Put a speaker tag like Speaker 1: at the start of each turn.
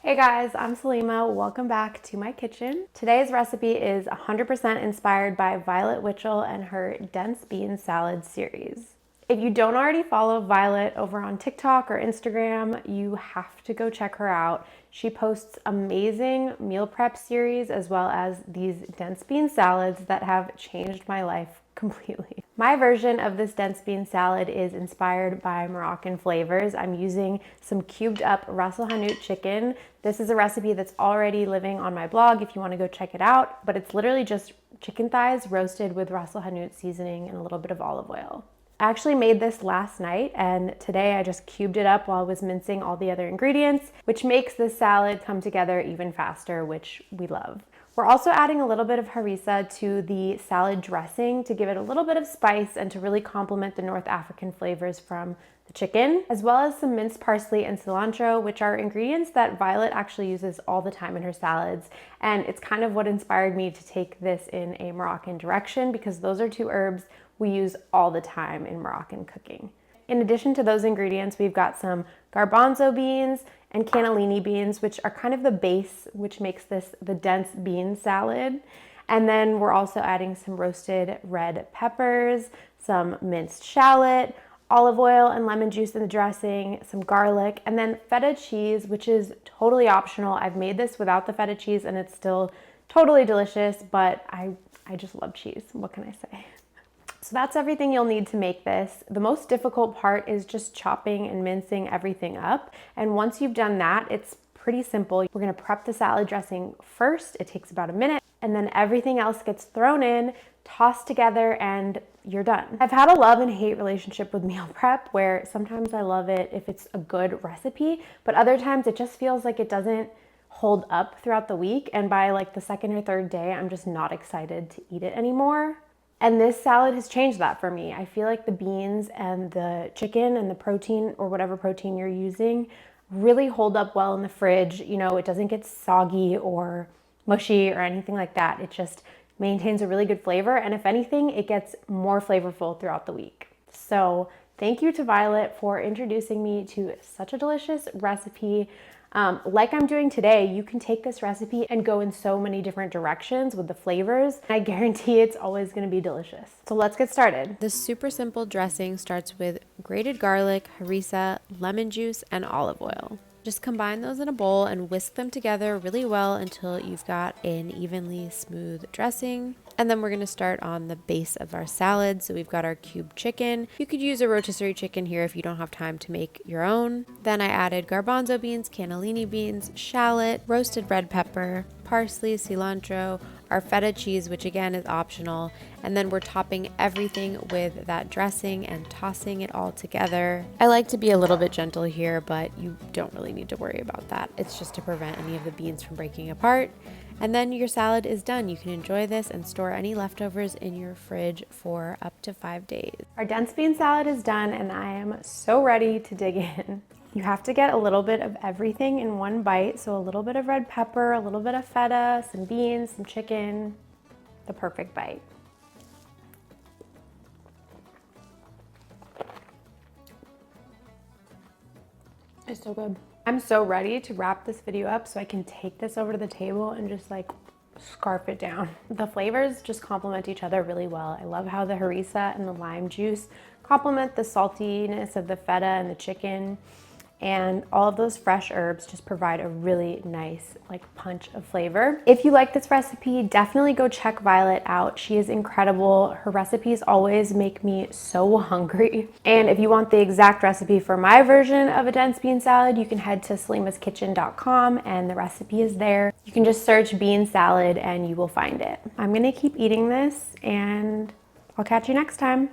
Speaker 1: Hey guys, I'm Salima. Welcome back to my kitchen. Today's recipe is 100% inspired by Violet Witchel and her dense bean salad series. If you don't already follow Violet over on TikTok or Instagram, you have to go check her out. She posts amazing meal prep series as well as these dense bean salads that have changed my life completely. My version of this dense bean salad is inspired by Moroccan flavors. I'm using some cubed up ras el hanout chicken. This is a recipe that's already living on my blog if you want to go check it out, but it's literally just chicken thighs roasted with ras el hanout seasoning and a little bit of olive oil. I actually made this last night and today I just cubed it up while I was mincing all the other ingredients, which makes this salad come together even faster, which we love. We're also adding a little bit of harissa to the salad dressing to give it a little bit of spice and to really complement the North African flavors from the chicken, as well as some minced parsley and cilantro, which are ingredients that Violet actually uses all the time in her salads. And it's kind of what inspired me to take this in a Moroccan direction because those are two herbs we use all the time in Moroccan cooking. In addition to those ingredients, we've got some garbanzo beans and cannellini beans, which are kind of the base, which makes this the dense bean salad. And then we're also adding some roasted red peppers, some minced shallot, olive oil and lemon juice in the dressing, some garlic, and then feta cheese, which is totally optional. I've made this without the feta cheese and it's still totally delicious, but I just love cheese. What can I say? So that's everything you'll need to make this. The most difficult part is just chopping and mincing everything up. And once you've done that, it's pretty simple. We're gonna prep the salad dressing first. It takes about a minute, and then everything else gets thrown in, tossed together, and you're done. I've had a love and hate relationship with meal prep where sometimes I love it if it's a good recipe, but other times it just feels like it doesn't hold up throughout the week. And by like the second or third day, I'm just not excited to eat it anymore. And this salad has changed that for me. I feel like the beans and the chicken and the protein or whatever protein you're using really hold up well in the fridge. You know, it doesn't get soggy or mushy or anything like that. It just maintains a really good flavor. And if anything, it gets more flavorful throughout the week. So thank you to Violet for introducing me to such a delicious recipe. Like I'm doing today, you can take this recipe and go in so many different directions with the flavors. I guarantee it's always going to be delicious. So let's get started. This super simple dressing starts with grated garlic, harissa, lemon juice, and olive oil. Just combine those in a bowl and whisk them together really well until you've got an evenly smooth dressing. And then we're going to start on the base of our salad. So we've got our cubed chicken. You could use a rotisserie chicken here if you don't have time to make your own. Then I added garbanzo beans, cannellini beans, shallot, roasted red pepper, parsley, cilantro, our feta cheese, which again is optional. And then we're topping everything with that dressing and tossing it all together. I like to be a little bit gentle here, but you don't really need to worry about that. It's just to prevent any of the beans from breaking apart. And then your salad is done. You can enjoy this and store any leftovers in your fridge for up to 5 days. Our dense bean salad is done and I am so ready to dig in. You have to get a little bit of everything in one bite. So a little bit of red pepper, a little bit of feta, some beans, some chicken, the perfect bite. It's so good. I'm so ready to wrap this video up so I can take this over to the table and just like scarf it down. The flavors just complement each other really well. I love how the harissa and the lime juice complement the saltiness of the feta and the chicken. And all of those fresh herbs just provide a really nice like punch of flavor. If you like this recipe, definitely go check Violet out. She is incredible. Her recipes always make me so hungry. And if you want the exact recipe for my version of a dense bean salad, you can head to salimaskitchen.com and the recipe is there. You can just search bean salad and you will find it. I'm gonna keep eating this and I'll catch you next time.